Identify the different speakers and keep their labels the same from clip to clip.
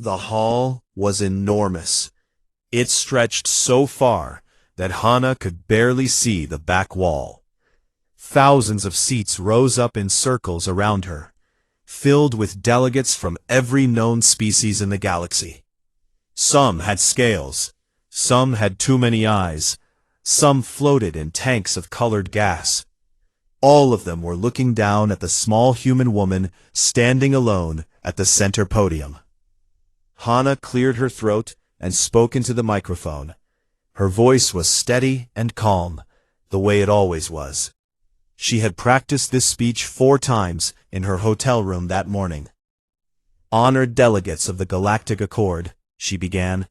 Speaker 1: The hall was enormous. It stretched so far that Hana could barely see the back wall. Thousands of seats rose up in circles around her, filled with delegates from every known species in the galaxy. Some had scales, some had too many eyes, some floated in tanks of colored gas. All of them were looking down at the small human woman standing alone at the center podium. Hana cleared her throat and spoke into the microphone. Her voice was steady and calm, the way it always was. She had practiced this speech 4 times in her hotel room that morning. "Honored delegates of the Galactic Accord," she began,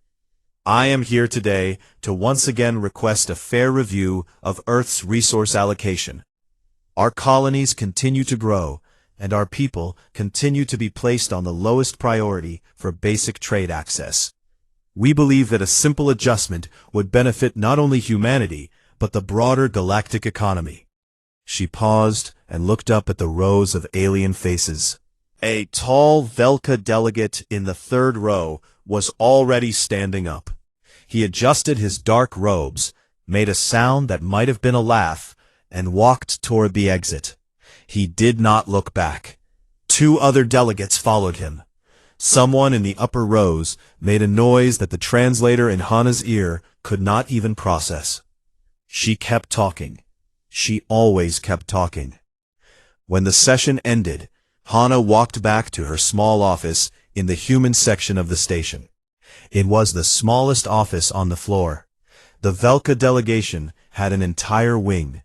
Speaker 1: "I am here today to once again request a fair review of Earth's resource allocation. Our colonies continue to grow, and our people continue to be placed on the lowest priority for basic trade access. We believe that a simple adjustment would benefit not only humanity, but the broader galactic economy." She paused and looked up at the rows of alien faces. A tall Velka delegate in the 3rd row was already standing up. He adjusted his dark robes, made a sound that might have been a laugh, and walked toward the exit. He did not look back. 2 other delegates followed him. Someone in the upper rows made a noise that the translator in Hana's ear could not even process. She kept talking. She always kept talking. When the session ended, Hana walked back to her small office in the human section of the station. It was the smallest office on the floor. The Velka delegation had an entire wing.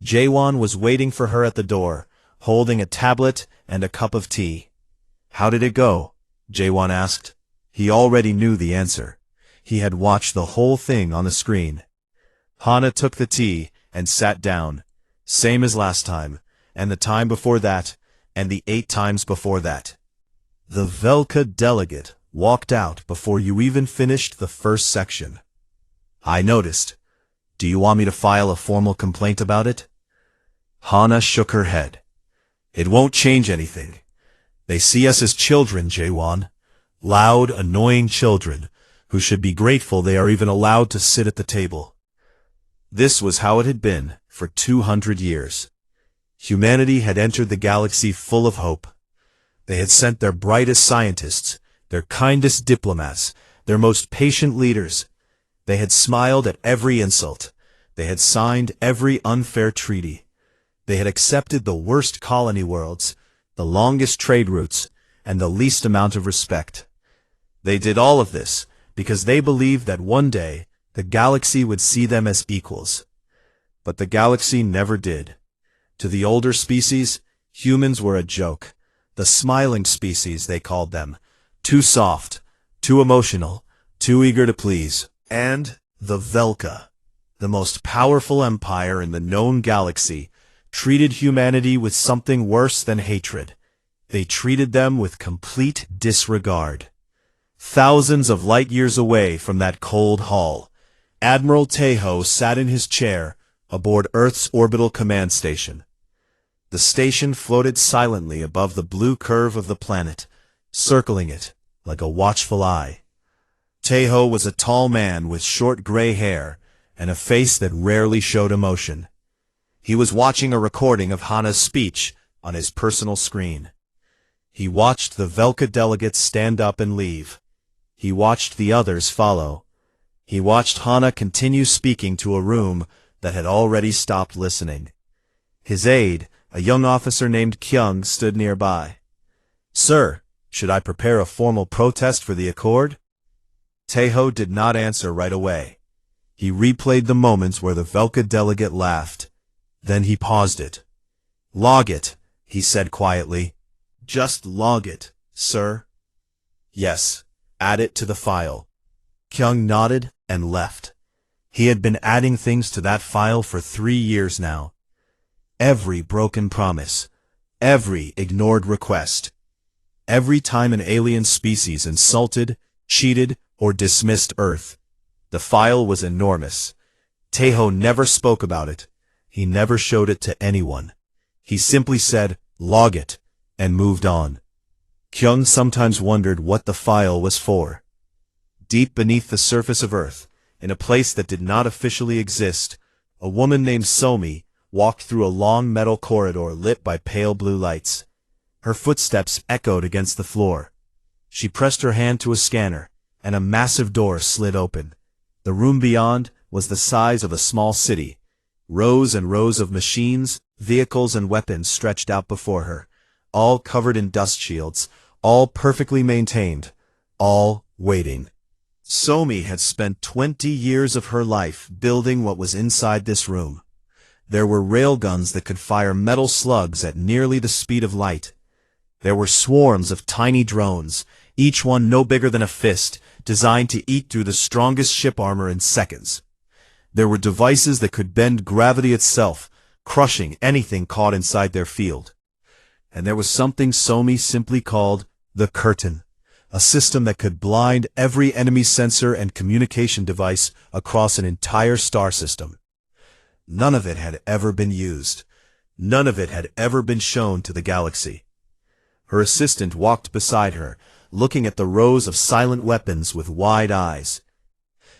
Speaker 1: Jaewon was waiting for her at the door, holding a tablet and a cup of tea. "How did it go?" Jaewon asked. He already knew the answer. He had watched the whole thing on the screen. Hana took the tea and sat down, same as last time, and the time before that, and the 8 times before that. The Velka delegate walked out before you even finished the first section. "I noticed. Do you want me to file a formal complaint about it?" Hana shook her head. "It won't change anything. They see us as children, Jaewon. Loud, annoying children, who should be grateful they are even allowed to sit at the table." This was how it had been for 200 years. Humanity had entered the galaxy full of hope. They had sent their brightest scientists, their kindest diplomats, their most patient leaders. They had smiled at every insult. They had signed every unfair treaty. They had accepted the worst colony worlds, the longest trade routes, and the least amount of respect. They did all of this because they believed that one day the galaxy would see them as equals. But the galaxy never did. To the older species, humans were a joke. The smiling species, they called them. Too soft, too emotional, too eager to please. And the Velka, the most powerful empire in the known galaxy, treated humanity with something worse than hatred. They treated them with complete disregard. Thousands of light years away from that cold hall, Admiral Taeho sat in his chair aboard Earth's orbital command station. The station floated silently above the blue curve of the planet, circling it like a watchful eye. Taeho was a tall man with short gray hair and a face that rarely showed emotion. He was watching a recording of Hana's speech on his personal screen. He watched the Velka delegates stand up and leave. He watched the others follow. He watched Hana continue speaking to a room that had already stopped listening. His aide, a young officer named Kyung, stood nearby. "Sir, should I prepare a formal protest for the accord?" Taeho did not answer right away. He replayed the moments where the Velka delegate laughed. Then he paused it. "Log it," he said quietly. "Just log it, sir." "Yes, add it to the file." Kyung nodded and left. He had been adding things to that file for 3 years now. Every broken promise, every ignored request, every time an alien species insulted, cheated, or dismissed Earth. The file was enormous. Taeho never spoke about it. He never showed it to anyone. He simply said, "Log it," and moved on. Kyung sometimes wondered what the file was for. Deep beneath the surface of Earth, in a place that did not officially exist, a woman named Somi walked through a long metal corridor lit by pale blue lights. Her footsteps echoed against the floor. She pressed her hand to a scanner, and a massive door slid open. The room beyond was the size of a small city. Rows and rows of machines, vehicles, and weapons stretched out before her, all covered in dust shields, all perfectly maintained, all waiting. Somi had spent 20 years of her life building what was inside this room. There were railguns that could fire metal slugs at nearly the speed of light. There were swarms of tiny drones, each one no bigger than a fist, designed to eat through the strongest ship armor in seconds. There were devices that could bend gravity itself, crushing anything caught inside their field. And there was something Somi simply called the Curtain, a system that could blind every enemy sensor and communication device across an entire star system. None of it had ever been used. None of it had ever been shown to the galaxy. Her assistant walked beside her, looking at the rows of silent weapons with wide eyes.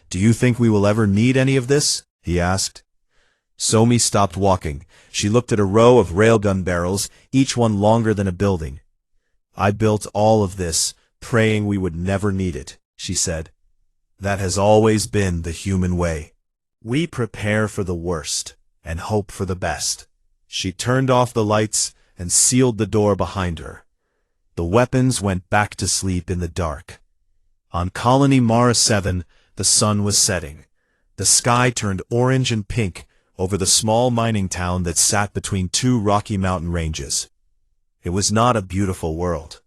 Speaker 1: "Do you think we will ever need any of this?" he asked. Somi stopped walking. She looked at a row of railgun barrels, each one longer than a building. "I built all of this, praying we would never need it," she said. "That has always been the human way. We prepare for the worst and hope for the best." She turned off the lights and sealed the door behind her. The weapons went back to sleep in the dark. On Colony Mara 7, the sun was setting. The sky turned orange and pink over the small mining town that sat between two rocky mountain ranges. It was not a beautiful world.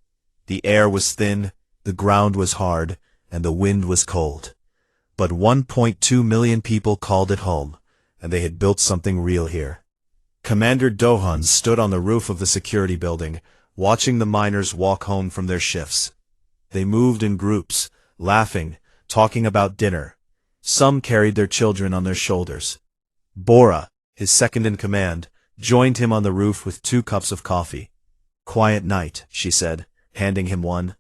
Speaker 1: The air was thin, the ground was hard, and the wind was cold. But 1.2 million people called it home, and they had built something real here. Commander Dohun stood on the roof of the security building, watching the miners walk home from their shifts. They moved in groups, laughing, talking about dinner. Some carried their children on their shoulders. Bora, his second-in-command, joined him on the roof with 2 cups of coffee. "Quiet night," she said, handing him one.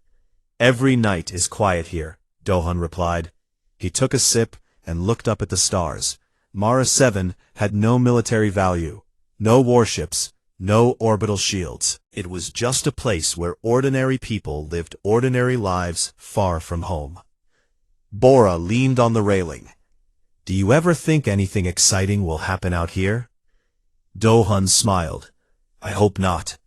Speaker 1: "Every night is quiet here," Dohun replied. He took a sip and looked up at the stars. Mara 7 had no military value, no warships, no orbital shields. It was just a place where ordinary people lived ordinary lives far from home. Bora leaned on the railing. "Do you ever think anything exciting will happen out here?" Dohun smiled. "I hope not."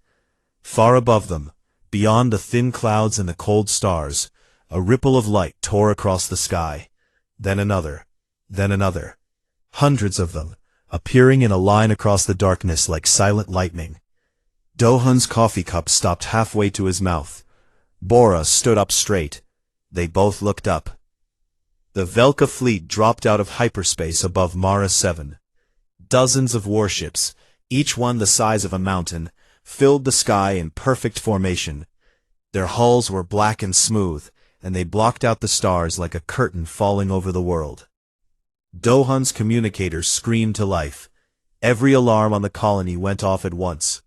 Speaker 1: Far above them, beyond the thin clouds and the cold stars, a ripple of light tore across the sky. Then another. Then another. Hundreds of them, appearing in a line across the darkness like silent lightning. Dohun's coffee cup stopped halfway to his mouth. Bora stood up straight. They both looked up. The Velka fleet dropped out of hyperspace above Mara 7. Dozens of warships, each one the size of a mountain, filled the sky in perfect formation. Their hulls were black and smooth, and they blocked out the stars like a curtain falling over the world. Dohun's communicators screamed to life. Every alarm on the colony went off at once.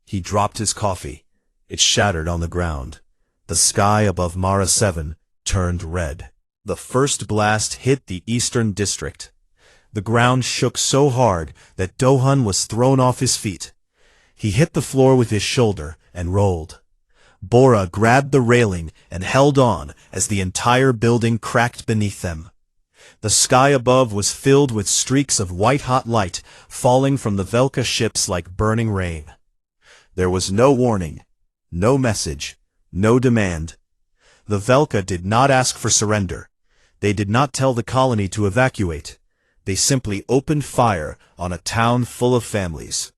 Speaker 1: He dropped his coffee. It shattered on the ground. The sky above Mara 7 turned red. The first blast hit the eastern district. The ground shook so hard that Dohun was thrown off his feet. He hit the floor with his shoulder and rolled. Bora grabbed the railing and held on as the entire building cracked beneath them. The sky above was filled with streaks of white-hot light falling from the Velka ships like burning rain. There was no warning, no message, no demand. The Velka did not ask for surrender. They did not tell the colony to evacuate. They simply opened fire on a town full of families.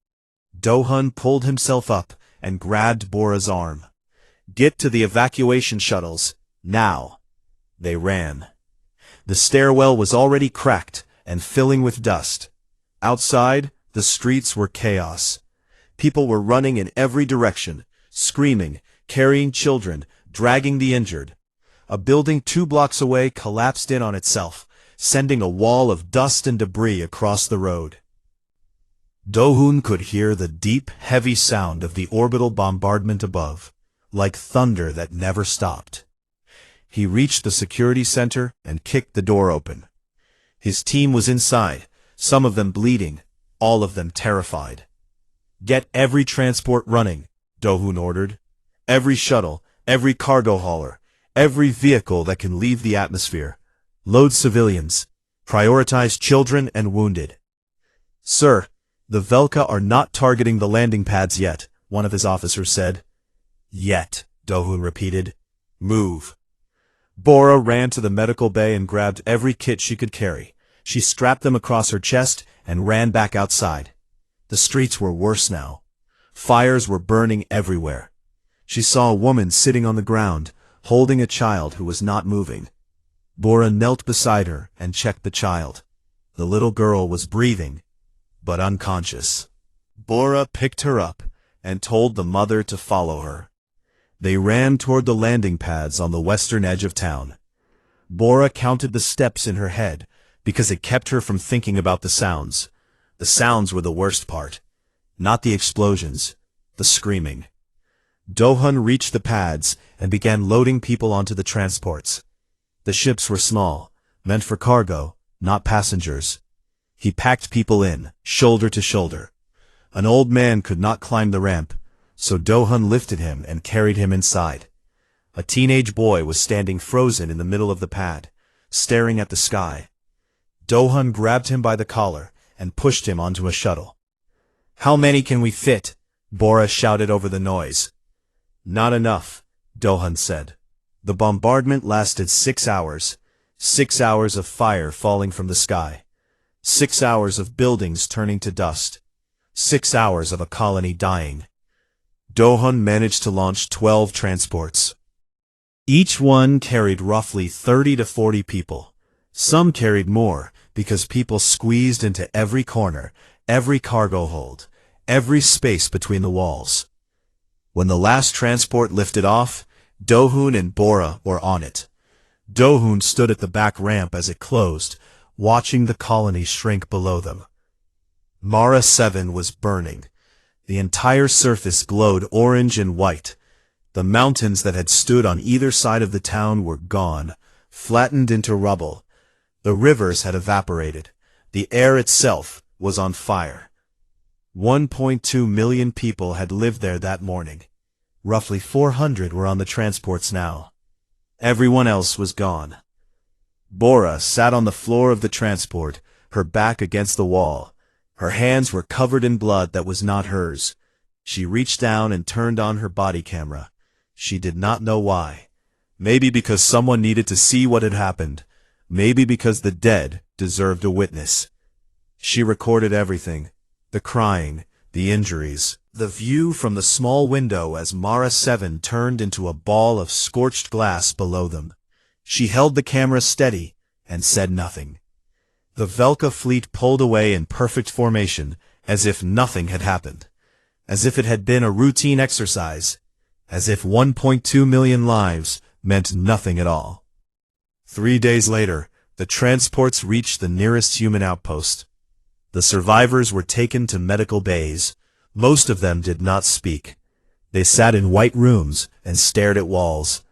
Speaker 1: Dohun pulled himself up and grabbed Bora's arm. "Get to the evacuation shuttles, now." They ran. The stairwell was already cracked and filling with dust. Outside, the streets were chaos. People were running in every direction, screaming, carrying children, dragging the injured. A building 2 blocks away collapsed in on itself, sending a wall of dust and debris across the road. Dohun could hear the deep, heavy sound of the orbital bombardment above. like thunder that never stopped. He reached the security center and kicked the door open. His team was inside, some of them bleeding, all of them terrified. "Get every transport running," Do-hoon ordered. "Every shuttle, every cargo hauler, every vehicle that can leave the atmosphere. Load civilians. Prioritize children and wounded." "Sir, the Velka are not targeting the landing pads yet," one of his officers said. "Yet," Do-hoon repeated. "Move." Bora ran to the medical bay and grabbed every kit she could carry. She strapped them across her chest and ran back outside. The streets were worse now. Fires were burning everywhere. She saw a woman sitting on the ground, holding a child who was not moving. Bora knelt beside her and checked the child. The little girl was breathing, but unconscious. Bora picked her up and told the mother to follow her. They ran toward the landing pads on the western edge of town. Bora counted the steps in her head because it kept her from thinking about the sounds. The sounds were the worst part. Not the explosions, the screaming. Do-hoon reached the pads and began loading people onto the transports. The ships were small, meant for cargo, not passengers. He packed people in, shoulder to shoulder. An old man could not climb the ramp, so Do-hoon lifted him and carried him inside. A teenage boy was standing frozen in the middle of the pad, staring at the sky. Do-hoon grabbed him by the collar and pushed him onto a shuttle. "How many can we fit?" Bora shouted over the noise. "Not enough," Do-hoon said. The bombardment lasted 6 hours. 6 hours of fire falling from the sky. 6 hours of buildings turning to dust. 6 hours of a colony dying. Do-hoon managed to launch 12 transports. Each one carried roughly 30 to 40 people. Some carried more because people squeezed into every corner, every cargo hold, every space between the walls. When the last transport lifted off, Do-hoon and Bora were on it. Do-hoon stood at the back ramp as it closed, watching the colony shrink below them. Mara 7 was burning. The entire surface glowed orange and white. The mountains that had stood on either side of the town were gone, flattened into rubble. The rivers had evaporated. The air itself was on fire. 1.2 million people had lived there that morning. Roughly 400 were on the transports now. Everyone else was gone. Bora sat on the floor of the transport, her back against the wall. Her hands were covered in blood that was not hers. She reached down and turned on her body camera. She did not know why. Maybe because someone needed to see what had happened. Maybe because the dead deserved a witness. She recorded everything. The crying, the injuries, the view from the small window as Mara 7 turned into a ball of scorched glass below them. She held the camera steady and said nothing. The Velka fleet pulled away in perfect formation, as if nothing had happened. As if it had been a routine exercise. As if 1.2 million lives meant nothing at all. 3 days later, the transports reached the nearest human outpost. The survivors were taken to medical bays. Most of them did not speak. They sat in white rooms and stared at walls.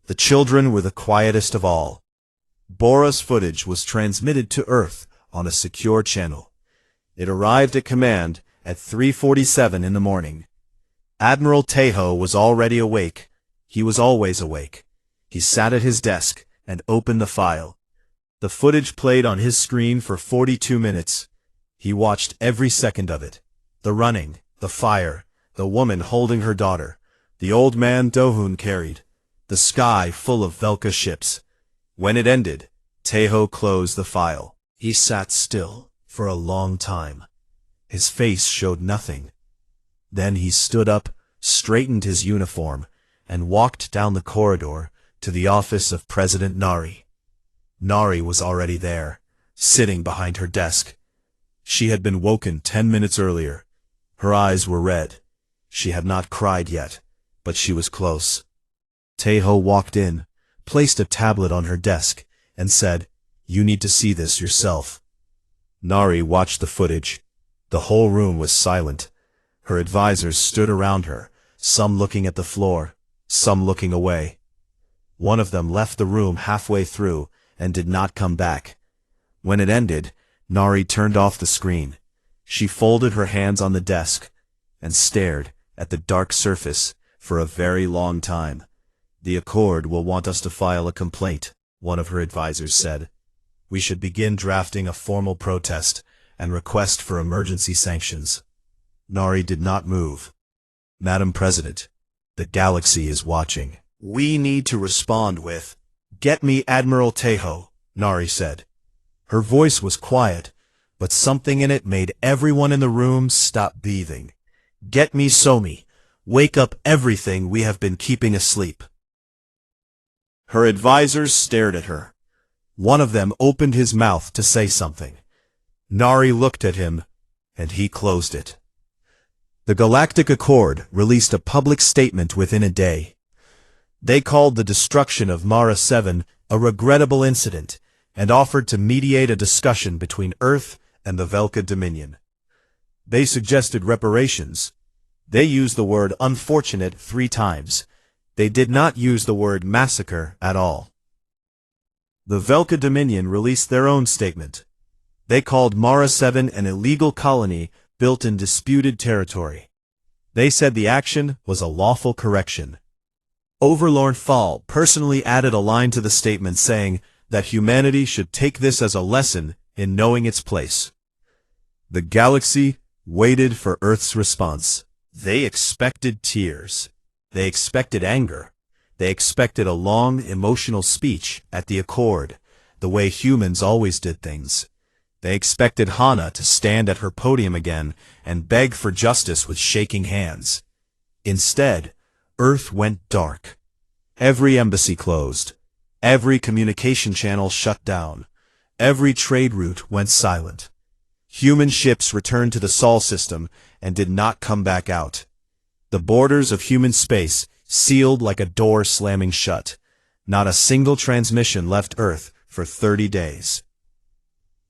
Speaker 1: The children were the quietest of all. Bora's footage was transmitted to Earth on a secure channel. It arrived at command at 3:47 in the morning. Admiral Tejo was already awake. He was always awake. He sat at his desk and opened the file. The footage played on his screen for 42 minutes. He watched every second of it. The running, the fire, the woman holding her daughter, the old man Do-hoon carried, the sky full of Velka ships. When it ended, Tejo closed the file. He sat still for a long time. His face showed nothing. Then he stood up, straightened his uniform, and walked down the corridor to the office of President Nari. Nari was already there, sitting behind her desk. She had been woken 10 minutes earlier. Her eyes were red. She had not cried yet, but she was close. Tejo walked in, placed a tablet on her desk, and said, "You need to see this yourself." Nari watched the footage. The whole room was silent. Her advisors stood around her, some looking at the floor, some looking away. One of them left the room halfway through and did not come back. When it ended, Nari turned off the screen. She folded her hands on the desk and stared at the dark surface for a very long time. "The Accord will want us to file a complaint," one of her advisors said. "We should begin drafting a formal protest and request for emergency sanctions." Nari did not move. "Madam President, the galaxy is watching. We need to respond with, 'Get me Admiral Tejo,'" Nari said. Her voice was quiet, but something in it made everyone in the room stop breathing. "Get me Somi. Wake up everything we have been keeping asleep." Her advisors stared at her. One of them opened his mouth to say something. Nari looked at him, and he closed it. The Galactic Accord released a public statement within a day. They called the destruction of Mara 7 a regrettable incident and offered to mediate a discussion between Earth and the Velka Dominion. They suggested reparations. They used the word unfortunate 3 times. They did not use the word massacre at all. The Velka Dominion released their own statement. They called Mara 7 an illegal colony built in disputed territory. They said the action was a lawful correction. Overlord Thal personally added a line to the statement saying that humanity should take this as a lesson in knowing its place. The galaxy waited for Earth's response. They expected tears. They expected anger. They expected a long, emotional speech at the Accord, the way humans always did things. They expected Hana to stand at her podium again and beg for justice with shaking hands. Instead, Earth went dark. Every embassy closed. Every communication channel shut down. Every trade route went silent. Human ships returned to the Sol system and did not come back out. The borders of human space sealed like a door slamming shut. Not a single transmission left Earth for 30 days.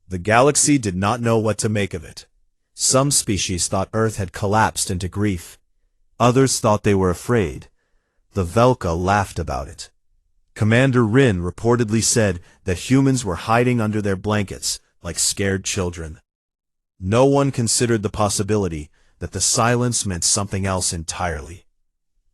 Speaker 1: The galaxy did not know what to make of it. Some species thought Earth had collapsed into grief. Others thought they were afraid. The Velka laughed about it. Commander Rin reportedly said that humans were hiding under their blankets like scared children. No one considered the possibility that the silence meant something else entirely.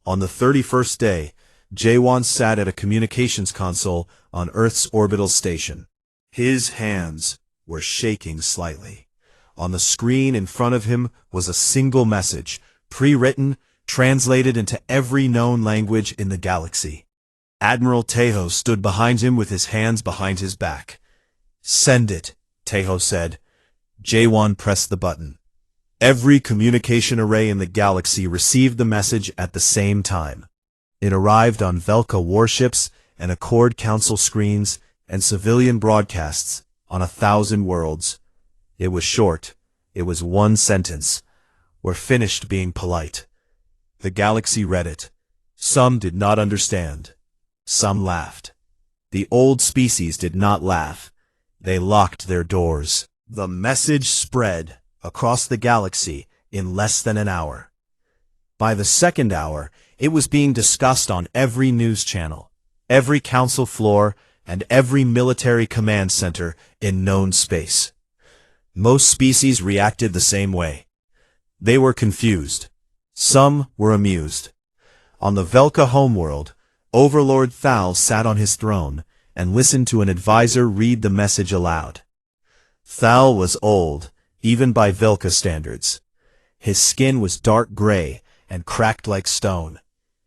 Speaker 1: On the 31st day, Jaewon sat at a communications console on Earth's orbital station. His hands were shaking slightly. On the screen in front of him was a single message, pre-written, translated into every known language in the galaxy. Admiral Tejo stood behind him with his hands behind his back. "Send it," Tejo said. Jaewon pressed the button. Every communication array in the galaxy received the message at the same time. It arrived on Velka warships and Accord Council screens and civilian broadcasts on 1,000 worlds. It was short. It was one sentence. "We're finished being polite." The galaxy read it. Some did not understand. Some laughed. The old species did not laugh. They locked their doors. The message spread across the galaxy in less than an hour. By the second hour, it was being discussed on every news channel, every council floor, and every military command center in known space. Most species reacted the same way. They were confused. Some were amused. On the Velka homeworld, Overlord Thal sat on his throne and listened to an advisor read the message aloud. Thal was old, even by Velka standards. His skin was dark gray and cracked like stone,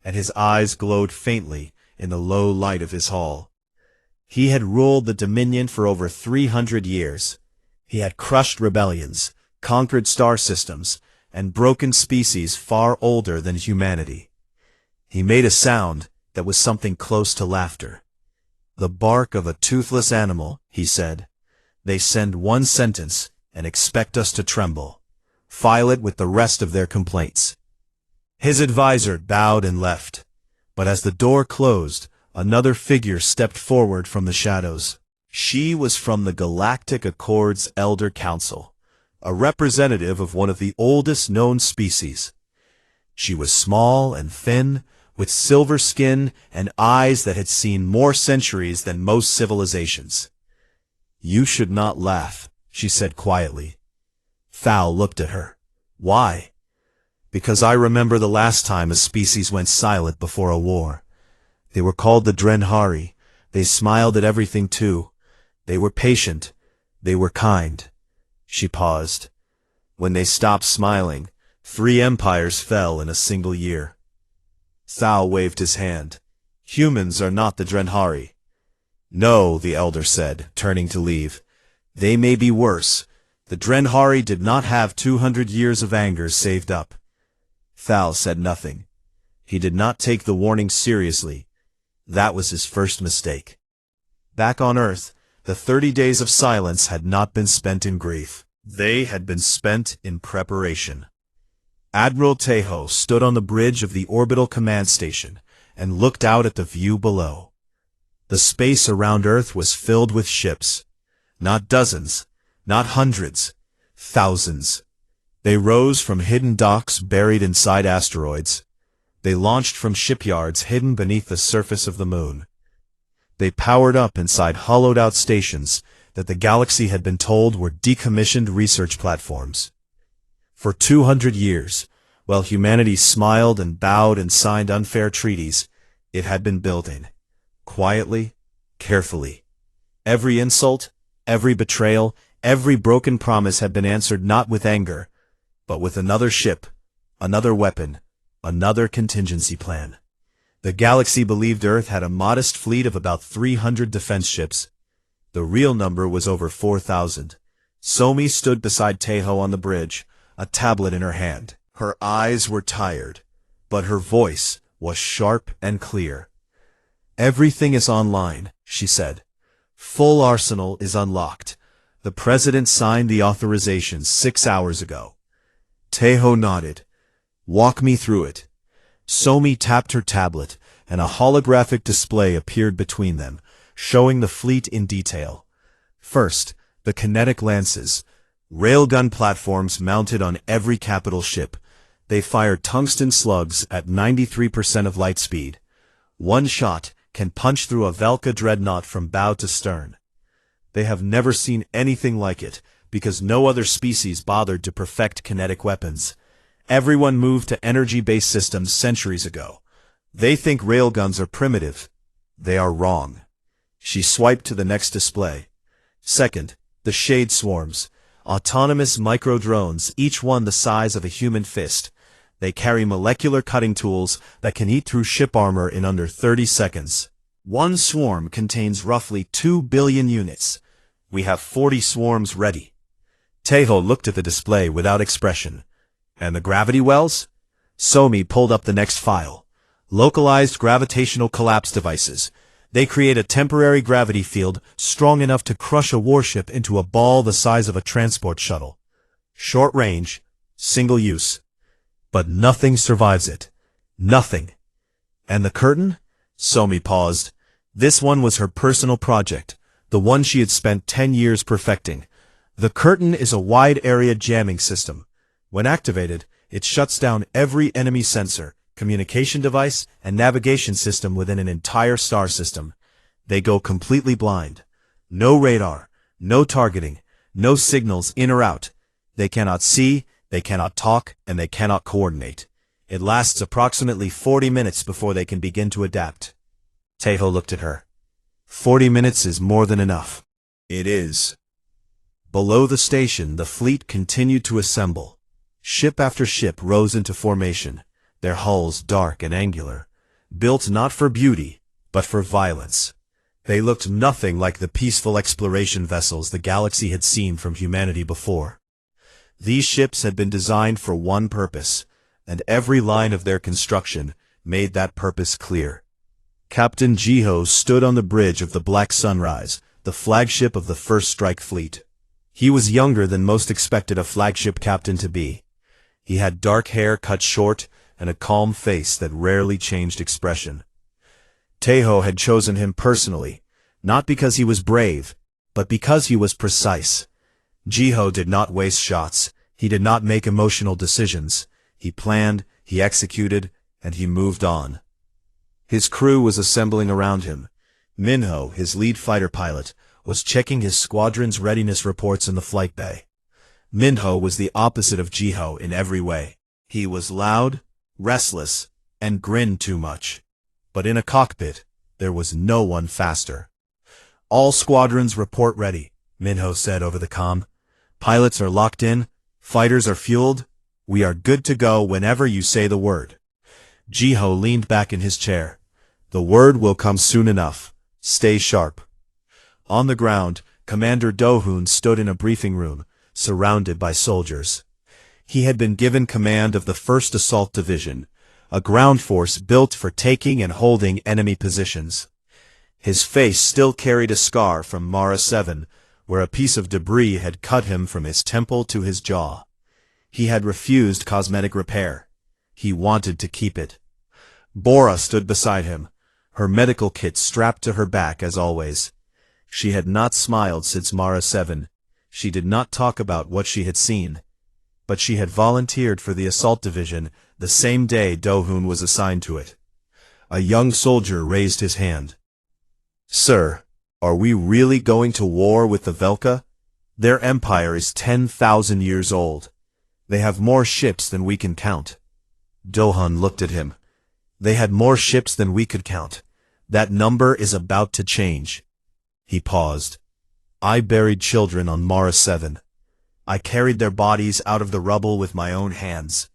Speaker 1: and his eyes glowed faintly in the low light of his hall. He had ruled the Dominion for over 300 years. He had crushed rebellions, conquered star systems, and broken species far older than humanity. He made a sound that was something close to laughter. "The bark of a toothless animal," he said. "They send one sentence and expect us to tremble. File it with the rest of their complaints." His advisor bowed and left, but as the door closed, another figure stepped forward from the shadows. She was from the Galactic Accord's Elder Council, a representative of one of the oldest known species. She was small and thin, with silver skin and eyes that had seen more centuries than most civilizations. "You should not laugh," she said quietly. Thal looked at her. "Why?" "Because I remember the last time a species went silent before a war. They were called the Drenhari. They smiled at everything too. They were patient. They were kind." She paused. "When they stopped smiling, 3 empires fell in a single year." Thal waved his hand. "Humans are not the Drenhari." "No," the elder said, turning to leave. "They may be worse. The Drenhari did not have 200 years of anger saved up." Thal said nothing. He did not take the warning seriously. That was his first mistake. Back on Earth, the 30 days of silence had not been spent in grief. They had been spent in preparation. Admiral Tejo stood on the bridge of the orbital command station and looked out at the view below. The space around Earth was filled with ships. Not dozens, not hundreds, thousands. They rose from hidden docks buried inside asteroids. They launched from shipyards hidden beneath the surface of the moon. They powered up inside hollowed-out stations that the galaxy had been told were decommissioned research platforms. For 200 years, while humanity smiled and bowed and signed unfair treaties, it had been building. Quietly, carefully. Every insult, every betrayal, every broken promise had been answered not with anger, but with another ship, another weapon, another contingency plan. The galaxy believed Earth had a modest fleet of about 300 defense ships. The real number was over 4,000. Somi stood beside Tejo on the bridge, a tablet in her hand. Her eyes were tired, but her voice was sharp and clear. "Everything is online," she said. "Full arsenal is unlocked. The President signed the authorizations 6 hours ago." Tejo nodded. "Walk me through it." Somi tapped her tablet, and a holographic display appeared between them, showing the fleet in detail. First, the kinetic lances, railgun platforms mounted on every capital ship. They fired tungsten slugs at 93% of light speed. One shot can punch through a Velka dreadnought from bow to stern. They have never seen anything like it, because no other species bothered to perfect kinetic weapons. Everyone moved to energy-based systems centuries ago. They think railguns are primitive. They are wrong. She swiped to the next display. Second, the shade swarms. Autonomous micro-drones, each one the size of a human fist. They carry molecular cutting tools that can eat through ship armor in under 30 seconds. One swarm contains roughly 2 billion units. We have 40 swarms ready. Tejo looked at the display without expression. "And the gravity wells?" Somi pulled up the next file. "Localized gravitational collapse devices. They create a temporary gravity field strong enough to crush a warship into a ball the size of a transport shuttle. Short range, single use. But nothing survives it. Nothing." "And the curtain?" Somi paused. This one was her personal project, the one she had spent 10 years perfecting. The curtain is a wide-area jamming system. When activated, it shuts down every enemy sensor, communication device, and navigation system within an entire star system. They go completely blind. No radar, no targeting, no signals in or out. They cannot see, they cannot talk, and they cannot coordinate. It lasts approximately 40 minutes before they can begin to adapt. Tejo looked at her. 40 minutes is more than enough. It is. Below the station, the fleet continued to assemble. Ship after ship rose into formation, their hulls dark and angular, built not for beauty, but for violence. They looked nothing like the peaceful exploration vessels the galaxy had seen from humanity before. These ships had been designed for one purpose, and every line of their construction made that purpose clear. Captain Jiho stood on the bridge of the Black Sunrise, the flagship of the First Strike Fleet. He was younger than most expected a flagship captain to be. He had dark hair cut short and a calm face that rarely changed expression. Tejo had chosen him personally, not because he was brave, but because he was precise. Jiho did not waste shots. He did not make emotional decisions. He planned, he executed, and he moved on. His crew was assembling around him. Minho, his lead fighter pilot, was checking his squadron's readiness reports in the flight bay. Minho was the opposite of Jiho in every way. He was loud, restless, and grinned too much. But in a cockpit, there was no one faster. "All squadrons report ready," Minho said over the comm. "Pilots are locked in, fighters are fueled. We are good to go whenever you say the word." Jiho leaned back in his chair. "The word will come soon enough. Stay sharp." On the ground, Commander Do-hoon stood in a briefing room, surrounded by soldiers. He had been given command of the 1st Assault Division, a ground force built for taking and holding enemy positions. His face still carried a scar from Mara 7, where a piece of debris had cut him from his temple to his jaw. He had refused cosmetic repair. He wanted to keep it. Bora stood beside him, her medical kit strapped to her back as always. She had not smiled since Mara 7. She did not talk about what she had seen. But she had volunteered for the Assault Division the same day Do-hoon was assigned to it. A young soldier raised his hand. "Sir, are we really going to war with the Velka? Their empire is 10,000 years old. They have more ships than we can count." Do-hoon looked at him. "They had more ships than we could count. That number is about to change." He paused. "I buried children on Mara 7. I carried their bodies out of the rubble with my own hands.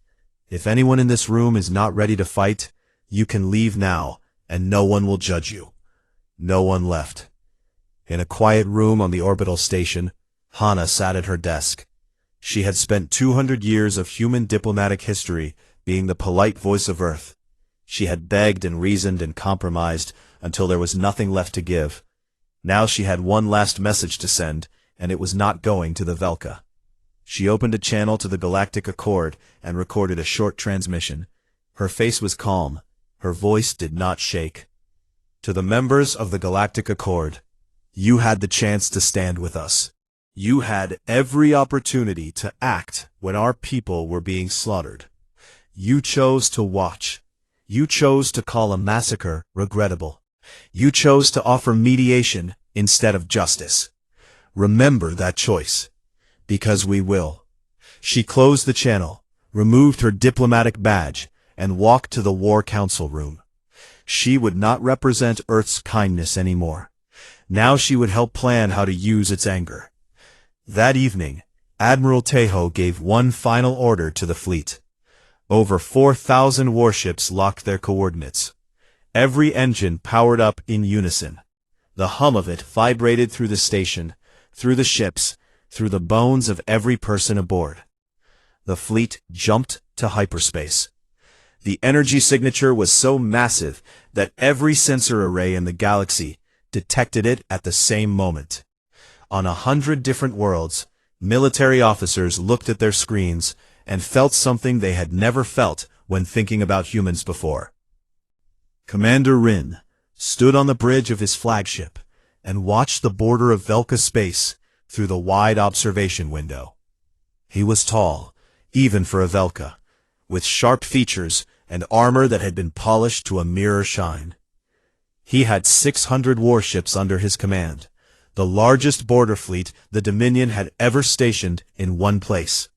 Speaker 1: If anyone in this room is not ready to fight, you can leave now, and no one will judge you." No one left. In a quiet room on the orbital station, Hana sat at her desk. She had spent 200 years of human diplomatic history being the polite voice of Earth. She had begged and reasoned and compromised until there was nothing left to give. Now she had one last message to send, and it was not going to the Velka. She opened a channel to the Galactic Accord and recorded a short transmission. Her face was calm. Her voice did not shake. "To the members of the Galactic Accord, you had the chance to stand with us. You had every opportunity to act when our people were being slaughtered. You chose to watch. You chose to call a massacre regrettable. You chose to offer mediation instead of justice. Remember that choice. Because we will." She closed the channel, removed her diplomatic badge, and walked to the War Council room. She would not represent Earth's kindness anymore. Now she would help plan how to use its anger. That evening, Admiral Tejo gave one final order to the fleet. Over 4,000 warships locked their coordinates. Every engine powered up in unison. The hum of it vibrated through the station, through the ships, through the bones of every person aboard. The fleet jumped to hyperspace. The energy signature was so massive that every sensor array in the galaxy detected it at the same moment. On 100 different worlds, military officers looked at their screens and felt something they had never felt when thinking about humans before. Commander Rin stood on the bridge of his flagship and watched the border of Velka space through the wide observation window. He was tall, even for a Velka, with sharp features and armor that had been polished to a mirror shine. He had 600 warships under his command, the largest border fleet the Dominion had ever stationed in one place.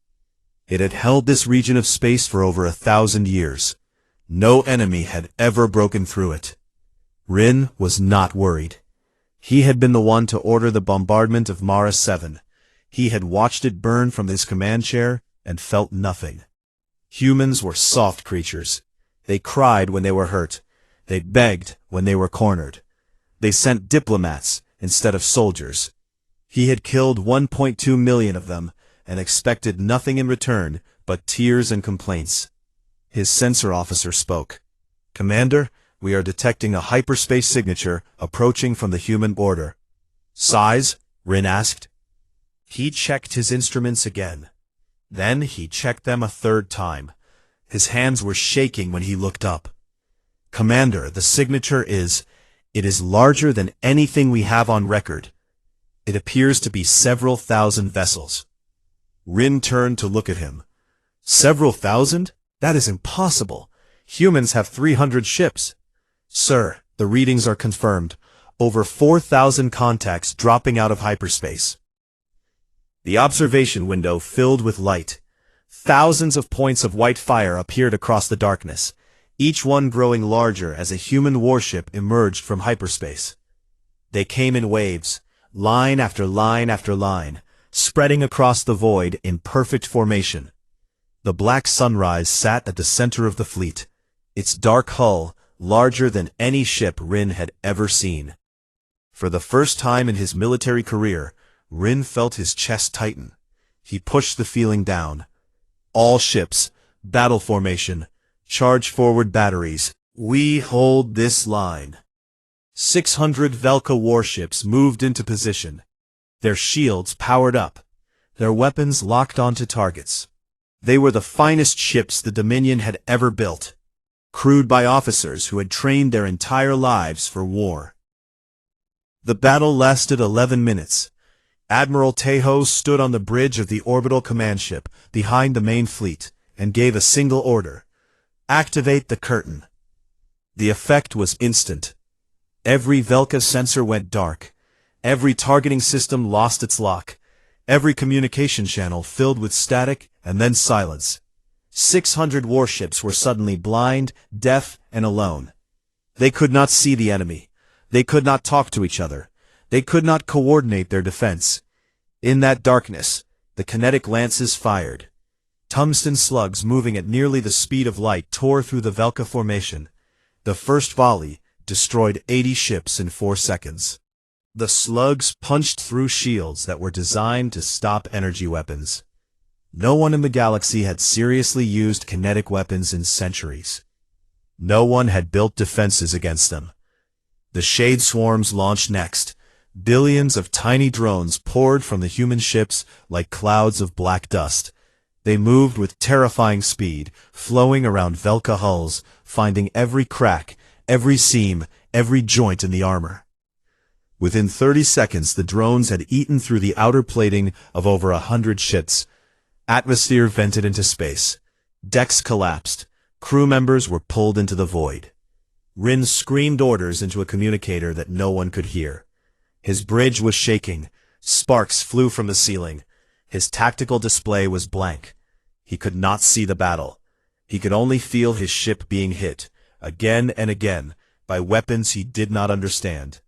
Speaker 1: It had held this region of space for over 1,000 years. No enemy had ever broken through it. Rin was not worried. He had been the one to order the bombardment of Mara 7. He had watched it burn from his command chair and felt nothing. Humans were soft creatures. They cried when they were hurt. They begged when they were cornered. They sent diplomats instead of soldiers. He had killed 1.2 million of them and expected nothing in return but tears and complaints. His sensor officer spoke. "Commander, we are detecting a hyperspace signature approaching from the human border." "Size?" Rin asked. He checked his instruments again. Then he checked them a third time. His hands were shaking when he looked up. "Commander, the signature it is larger than anything we have on record. It appears to be several thousand vessels." Rin turned to look at him. "Several thousand? That is impossible. Humans have 300 ships." Sir, the readings are confirmed. Over 4,000 contacts dropping out of hyperspace. The observation window filled with light. Thousands of points of white fire appeared across the darkness, each one growing larger as a human warship emerged from hyperspace. They came in waves, line after line after line, spreading across the void in perfect formation. The black sunrise sat at the center of the fleet, its dark hull larger than any ship Rin had ever seen. For the first time in his military career, Rin felt his chest tighten. He pushed the feeling down. All ships, battle formation, charge forward batteries. We hold this line. 600 Velka warships moved into position, their shields powered up, their weapons locked onto targets. They were the finest ships the Dominion had ever built, crewed by officers who had trained their entire lives for war. The battle lasted 11 minutes. Admiral Tejo stood on the bridge of the orbital command ship behind the main fleet and gave a single order: activate the curtain. The effect was instant. Every Velka sensor went dark. Every targeting system lost its lock. Every communication channel filled with static and then silence. 600 warships were suddenly blind, deaf, and alone. They could not see the enemy. They could not talk to each other. They could not coordinate their defense. In that darkness, the kinetic lances fired. Tungsten slugs moving at nearly the speed of light tore through the Velka formation. The first volley destroyed 80 ships in 4 seconds. The slugs punched through shields that were designed to stop energy weapons. No one in the galaxy had seriously used kinetic weapons in centuries. No one had built defenses against them. The Shade Swarms launched next. Billions of tiny drones poured from the human ships like clouds of black dust. They moved with terrifying speed, flowing around Velka hulls, finding every crack, every seam, every joint in the armor. Within 30 seconds, the drones had eaten through the outer plating of over 100 ships. Atmosphere vented into space. Decks collapsed. Crew members were pulled into the void. Rin screamed orders into a communicator that no one could hear. His bridge was shaking. Sparks flew from the ceiling. His tactical display was blank. He could not see the battle. He could only feel his ship being hit, again and again, by weapons he did not understand.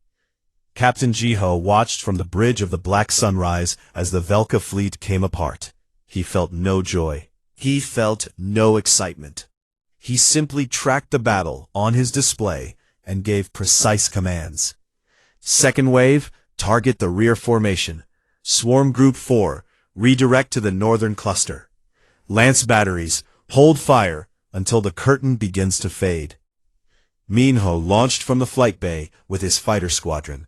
Speaker 1: Captain Jiho watched from the bridge of the Black Sunrise as the Velka fleet came apart. He felt no joy. He felt no excitement. He simply tracked the battle on his display and gave precise commands. Second wave, target the rear formation. Swarm Group 4, redirect to the northern cluster. Lance batteries, hold fire until the curtain begins to fade. Minho launched from the flight bay with his fighter squadron.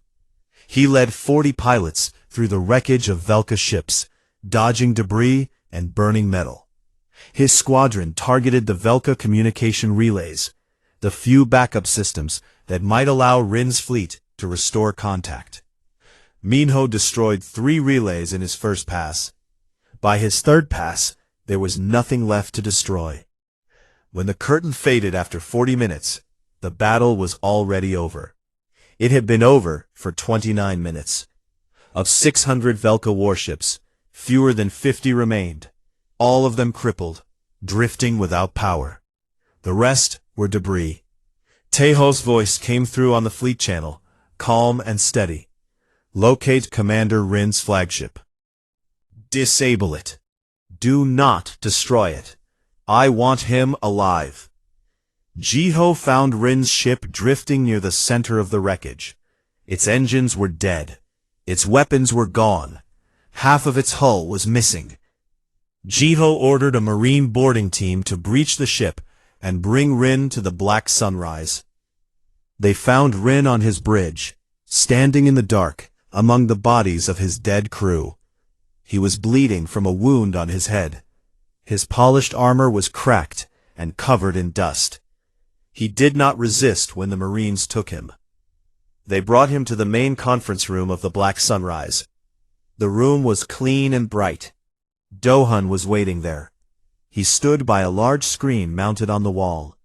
Speaker 1: He led 40 pilots through the wreckage of Velka ships, dodging debris and burning metal. His squadron targeted the Velka communication relays, the few backup systems that might allow Rin's fleet to restore contact. Minho destroyed 3 relays in his first pass. By his third pass, there was nothing left to destroy. When the curtain faded after 40 minutes, the battle was already over. It had been over for 29 minutes. Of 600 Velka warships, fewer than 50 remained, all of them crippled, drifting without power. The rest were debris. Tejo's voice came through on the fleet channel, calm and steady. Locate Commander Rin's flagship. Disable it. Do not destroy it. I want him alive. Jiho found Rin's ship drifting near the center of the wreckage. Its engines were dead. Its weapons were gone. Half of its hull was missing. Jiho ordered a marine boarding team to breach the ship and bring Rin to the Black Sunrise. They found Rin on his bridge, standing in the dark among the bodies of his dead crew. He was bleeding from a wound on his head. His polished armor was cracked and covered in dust. He did not resist when the Marines took him. They brought him to the main conference room of the Black Sunrise. The room was clean and bright. Dohan was waiting there. He stood by a large screen mounted on the wall.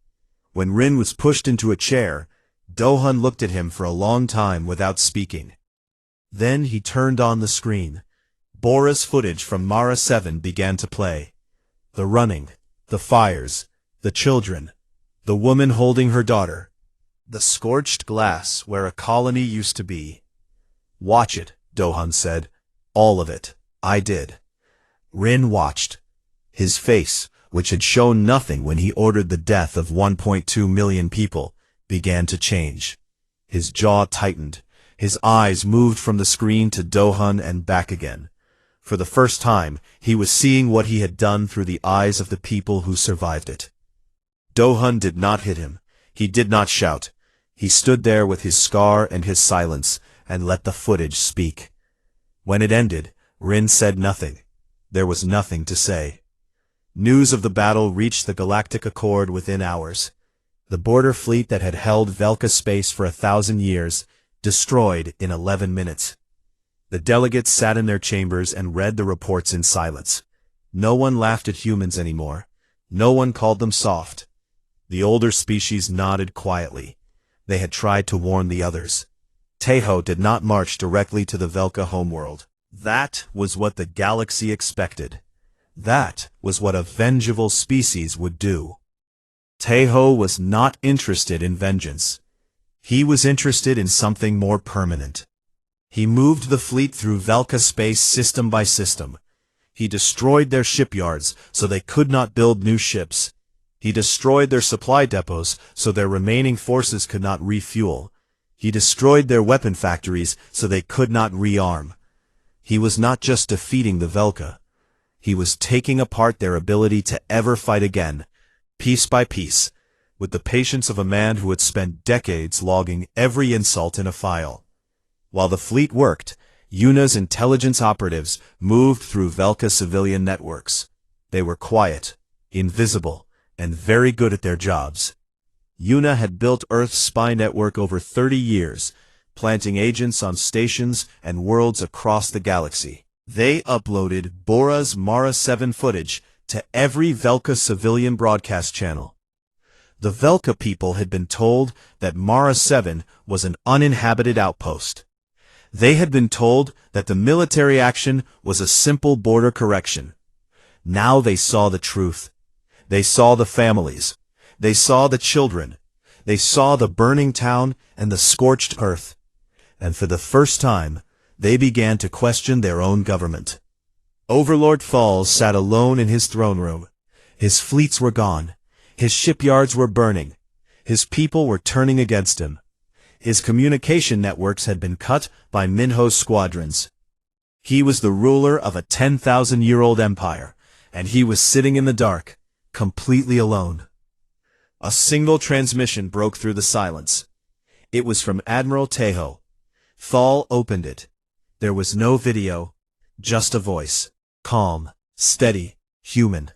Speaker 1: When Rin was pushed into a chair, Dohun looked at him for a long time without speaking. Then he turned on the screen. Bora's footage from Mara 7 began to play. The running, the fires, the children, the woman holding her daughter, the scorched glass where a colony used to be. "Watch it," Dohun said. "All of it." "I did." Rin watched. His face, which had shown nothing when he ordered the death of 1.2 million people, began to change. His jaw tightened. His eyes moved from the screen to Dohun and back again. For the first time, he was seeing what he had done through the eyes of the people who survived it. Dohun did not hit him. He did not shout. He stood there with his scar and his silence, and let the footage speak. When it ended, Rin said nothing. There was nothing to say. News of the battle reached the Galactic Accord within hours. The border fleet that had held Velka space for 1,000 years, destroyed in 11 minutes. The delegates sat in their chambers and read the reports in silence. No one laughed at humans anymore. No one called them soft. The older species nodded quietly. They had tried to warn the others. Tejo did not march directly to the Velka homeworld. That was what the galaxy expected. That was what a vengeful species would do. Tejo was not interested in vengeance. He was interested in something more permanent. He moved the fleet through Velka space system by system. He destroyed their shipyards so they could not build new ships. He destroyed their supply depots so their remaining forces could not refuel. He destroyed their weapon factories so they could not rearm. He was not just defeating the Velka. He was taking apart their ability to ever fight again, piece by piece, with the patience of a man who had spent decades logging every insult in a file. While the fleet worked, Yuna's intelligence operatives moved through Velka civilian networks. They were quiet, invisible, and very good at their jobs. Yuna had built Earth's spy network over 30 years, planting agents on stations and worlds across the galaxy. They uploaded Bora's Mara 7 footage to every Velka civilian broadcast channel. The Velka people had been told that Mara 7 was an uninhabited outpost. They had been told that the military action was a simple border correction. Now they saw the truth. They saw the families. They saw the children. They saw the burning town and the scorched earth. And for the first time, they began to question their own government. Overlord Falls sat alone in his throne room. His fleets were gone. His shipyards were burning. His people were turning against him. His communication networks had been cut by Minho's squadrons. He was the ruler of a 10,000-year-old empire, and he was sitting in the dark, completely alone. A single transmission broke through the silence. It was from Admiral Tejo. Thal opened it. There was no video, just a voice. Calm, steady, human.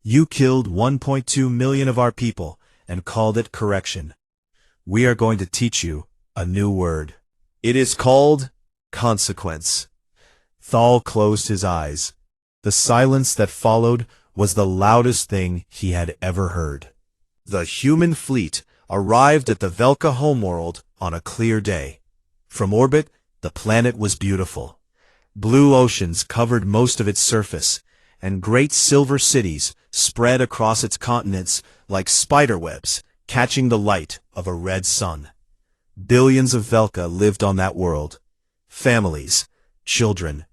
Speaker 1: You killed 1.2 million of our people and called it correction. We are going to teach you a new word. It is called consequence. Thal closed his eyes. The silence that followed was the loudest thing he had ever heard. The human fleet arrived at the Velka homeworld on a clear day. From orbit, the planet was beautiful. Blue oceans covered most of its surface, and great silver cities spread across its continents like spiderwebs, catching the light of a red sun. Billions of Velka lived on that world. Families, children,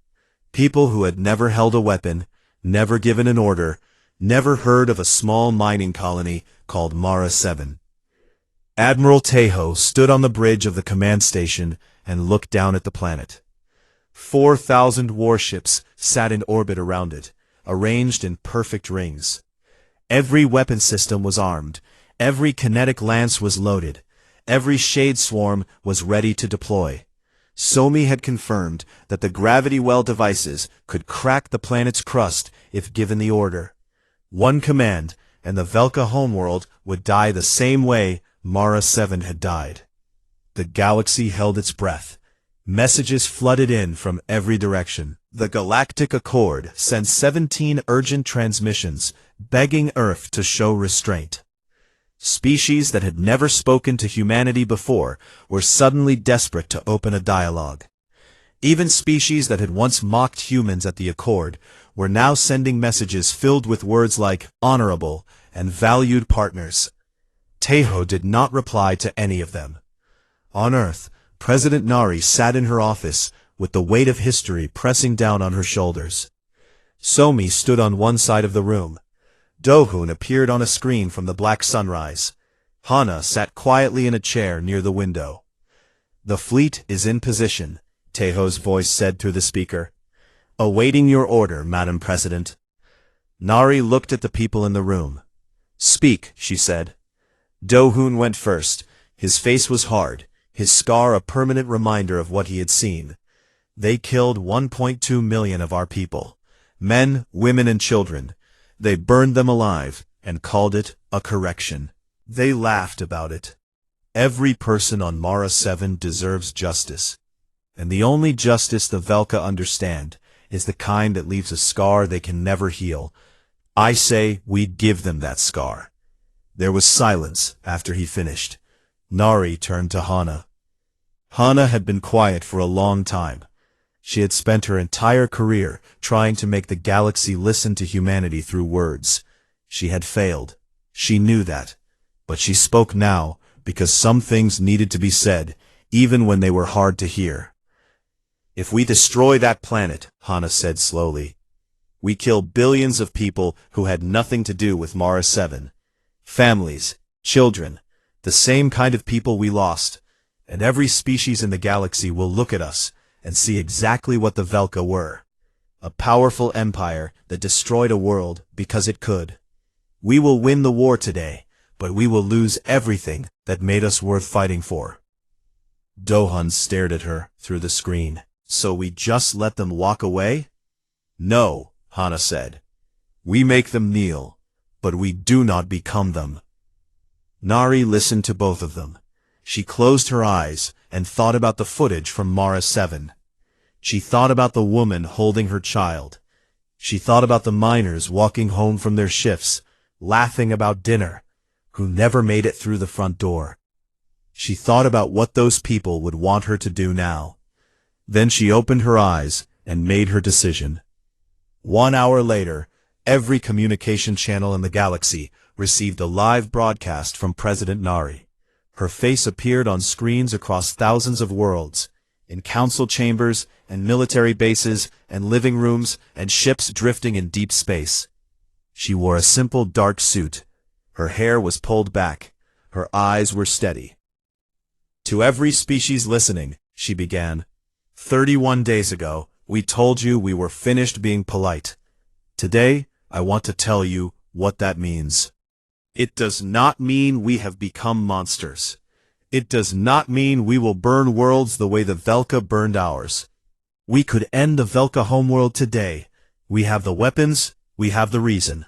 Speaker 1: people who had never held a weapon, never given an order, never heard of a small mining colony called Mara 7. Admiral Tejo stood on the bridge of the command station and looked down at the planet. 4,000 warships sat in orbit around it, arranged in perfect rings. Every weapon system was armed. Every kinetic lance was loaded. Every shade swarm was ready to deploy. Somi had confirmed that the gravity well devices could crack the planet's crust if given the order. One command, and the Velka homeworld would die the same way Mara 7 had died. The galaxy held its breath. Messages flooded in from every direction. The Galactic Accord sent 17 urgent transmissions, begging Earth to show restraint. Species that had never spoken to humanity before were suddenly desperate to open a dialogue. Even species that had once mocked humans at the Accord were now sending messages filled with words like honorable and valued partners. Tejo did not reply to any of them. On Earth, President Nari sat in her office with the weight of history pressing down on her shoulders. Somi stood on one side of the room. Dohun appeared on a screen from the black sunrise. Hana sat quietly in a chair near the window. "The fleet is in position," Tejo's voice said through the speaker. "Awaiting your order, Madam President." Nari looked at the people in the room. "Speak," she said. Dohun went first. His face was hard, his scar a permanent reminder of what he had seen. "They killed 1.2 million of our people. Men, women, and children. They burned them alive and called it a correction. They laughed about it. Every person on Mara 7 deserves justice. And the only justice the Velka understand is the kind that leaves a scar they can never heal. I say we give them that scar." There was silence after he finished. Nari turned to Hana. Hana had been quiet for a long time. She had spent her entire career trying to make the galaxy listen to humanity through words. She had failed. She knew that. But she spoke now because some things needed to be said, even when they were hard to hear. "If we destroy that planet," Hana said slowly, "we kill billions of people who had nothing to do with Mara 7. Families, children, the same kind of people we lost. And every species in the galaxy will look at us and see exactly what the Velka were. A powerful empire that destroyed a world because it could. We will win the war today, but we will lose everything that made us worth fighting for." Dohun stared at her through the screen. "So we just let them walk away?" "No," Hana said. "We make them kneel, but we do not become them." Nari listened to both of them. She closed her eyes and thought about the footage from Mara 7. She thought about the woman holding her child. She thought about the miners walking home from their shifts, laughing about dinner, who never made it through the front door. She thought about what those people would want her to do now. Then she opened her eyes and made her decision. 1 hour later, every communication channel in the galaxy received a live broadcast from President Nari. Her face appeared on screens across thousands of worlds, in council chambers and military bases and living rooms and ships drifting in deep space. She wore a simple dark suit. Her hair was pulled back. Her eyes were steady. "To every species listening," she began, 31 days ago, we told you we were finished being polite. Today, I want to tell you what that means. It does not mean we have become monsters. It does not mean we will burn worlds the way the Velka burned ours. We could end the Velka homeworld today. We have the weapons, we have the reason.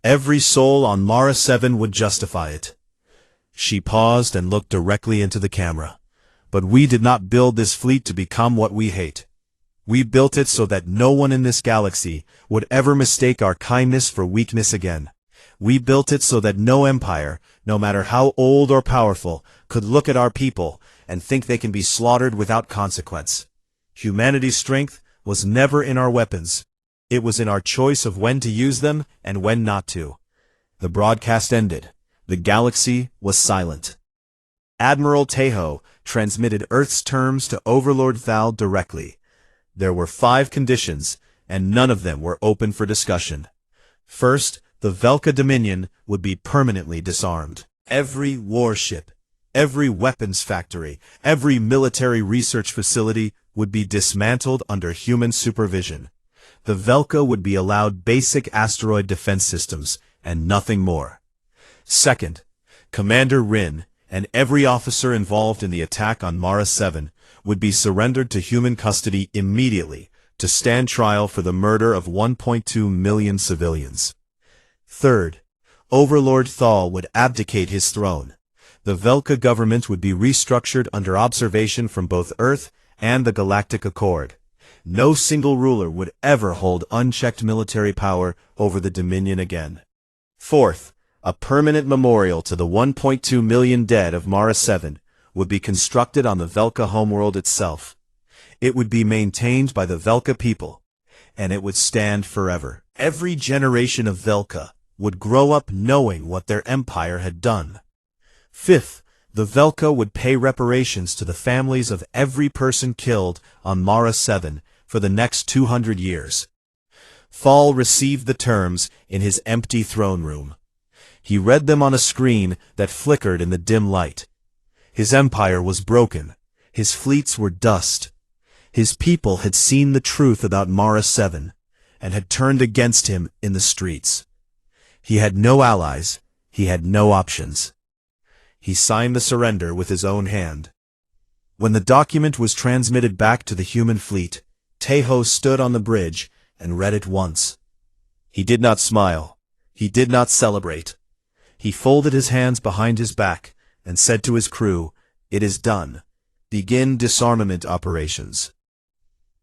Speaker 1: Every soul on Mara 7 would justify it." She paused and looked directly into the camera. "But we did not build this fleet to become what we hate. We built it so that no one in this galaxy would ever mistake our kindness for weakness again. We built it so that no empire, no matter how old or powerful, could look at our people and think they can be slaughtered without consequence. Humanity's strength was never in our weapons. It was in our choice of when to use them and when not to." The broadcast ended. The galaxy was silent. Admiral Tejo transmitted Earth's terms to Overlord Thal directly. There were 5 conditions, and none of them were open for discussion. First, the Velka Dominion would be permanently disarmed. Every warship, every weapons factory, every military research facility would be dismantled under human supervision. The Velka would be allowed basic asteroid defense systems, and nothing more. Second, Commander Rin and every officer involved in the attack on Mara 7 would be surrendered to human custody immediately to stand trial for the murder of 1.2 million civilians. Third, Overlord Thal would abdicate his throne. The Velka government would be restructured under observation from both Earth and the Galactic Accord. No single ruler would ever hold unchecked military power over the Dominion again. Fourth, A permanent memorial to the 1.2 million dead of Mara 7 would be constructed on the Velka homeworld itself. It would be maintained by the Velka people, and it would stand forever. Every generation of Velka would grow up knowing what their empire had done. Fifth, the Velka would pay reparations to the families of every person killed on Mara 7 for the next 200 years. Fall received the terms in his empty throne room. He read them on a screen that flickered in the dim light. His empire was broken. His fleets were dust. His people had seen the truth about Mara 7 and had turned against him in the streets. He had no allies. He had no options. He signed the surrender with his own hand. When the document was transmitted back to the human fleet, Tejo stood on the bridge and read it once. He did not smile. He did not celebrate. He folded his hands behind his back and said to his crew, "It is done. Begin disarmament operations."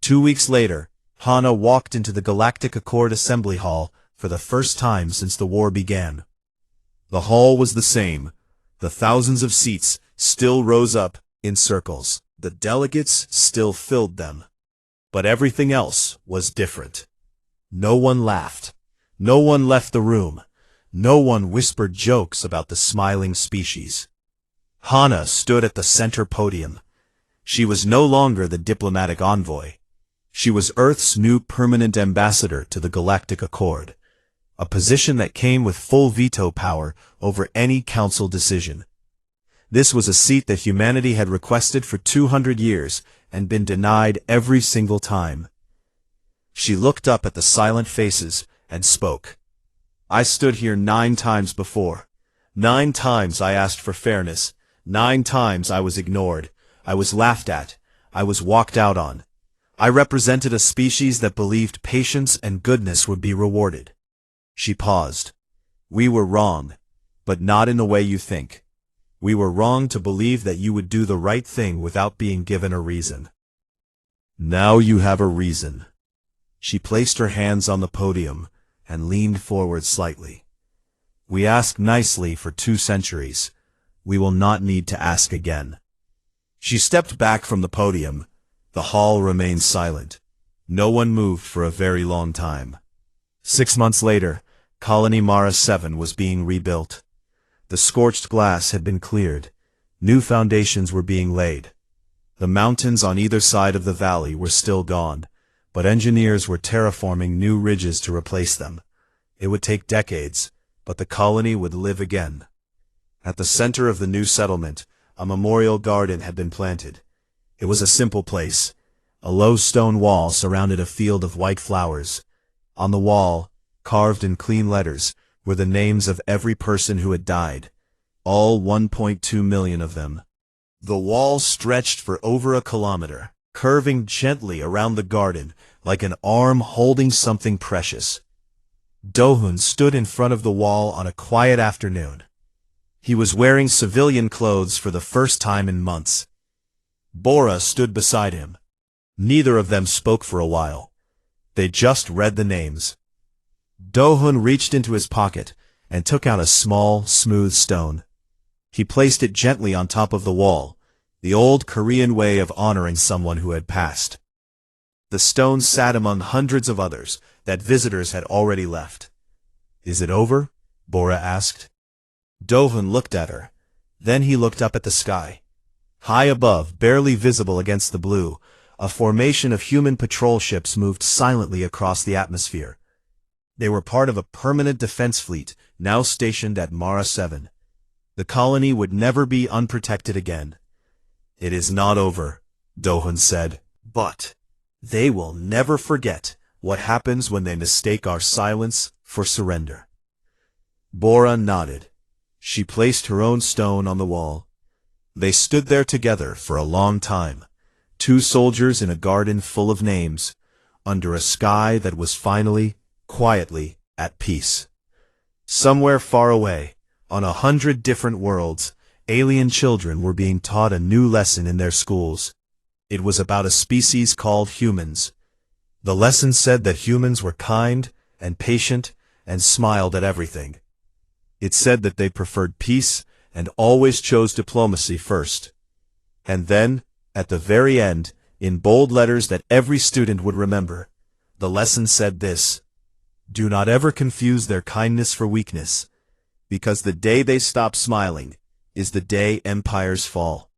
Speaker 1: 2 weeks later, Hana walked into the Galactic Accord Assembly Hall for the first time since the war began. The hall was the same. The thousands of seats still rose up in circles. The delegates still filled them. But everything else was different. No one laughed. No one left the room. No one whispered jokes about the smiling species. Hana stood at the center podium. She was no longer the diplomatic envoy. She was Earth's new permanent ambassador to the Galactic Accord, a position that came with full veto power over any council decision. This was a seat that humanity had requested for 200 years and been denied every single time. She looked up at the silent faces and spoke. "I stood here 9 times before. 9 times I asked for fairness. 9 times I was ignored. I was laughed at. I was walked out on. I represented a species that believed patience and goodness would be rewarded." She paused. "We were wrong, but not in the way you think. We were wrong to believe that you would do the right thing without being given a reason. Now you have a reason." She placed her hands on the podium and leaned forward slightly. "We asked nicely for 2 centuries. We will not need to ask again." She stepped back from the podium. The hall remained silent. No one moved for a very long time. 6 months later, Colony Mara 7 was being rebuilt. The scorched glass had been cleared. New foundations were being laid. The mountains on either side of the valley were still gone, but engineers were terraforming new ridges to replace them. It would take decades, but the colony would live again. At the center of the new settlement, a memorial garden had been planted. It was a simple place. A low stone wall surrounded a field of white flowers. On the wall, carved in clean letters, were the names of every person who had died, all 1.2 million of them. The wall stretched for over a kilometer, curving gently around the garden like an arm holding something precious. Dohun stood in front of the wall on a quiet afternoon. He was wearing civilian clothes for the first time in months. Bora stood beside him. Neither of them spoke for a while. They just read the names. Dohun reached into his pocket and took out a small, smooth stone. He placed it gently on top of the wall, the old Korean way of honoring someone who had passed. The stone sat among hundreds of others that visitors had already left. "Is it over?" Bora asked. Dohun looked at her. Then he looked up at the sky. High above, barely visible against the blue, a formation of human patrol ships moved silently across the atmosphere. They were part of a permanent defense fleet now stationed at Mara 7. The colony would never be unprotected again. "It is not over," Dohun said, "but they will never forget what happens when they mistake our silence for surrender." Bora nodded. She placed her own stone on the wall. They stood there together for a long time, 2 soldiers in a garden full of names, under a sky that was finally, quietly, at peace. Somewhere far away, on 100 different worlds, alien children were being taught a new lesson in their schools. It was about a species called humans. The lesson said that humans were kind and patient and smiled at everything. It said that they preferred peace and always chose diplomacy first. And then, at the very end, in bold letters that every student would remember, the lesson said this: "Do not ever confuse their kindness for weakness, because the day they stop smiling is the day empires fall."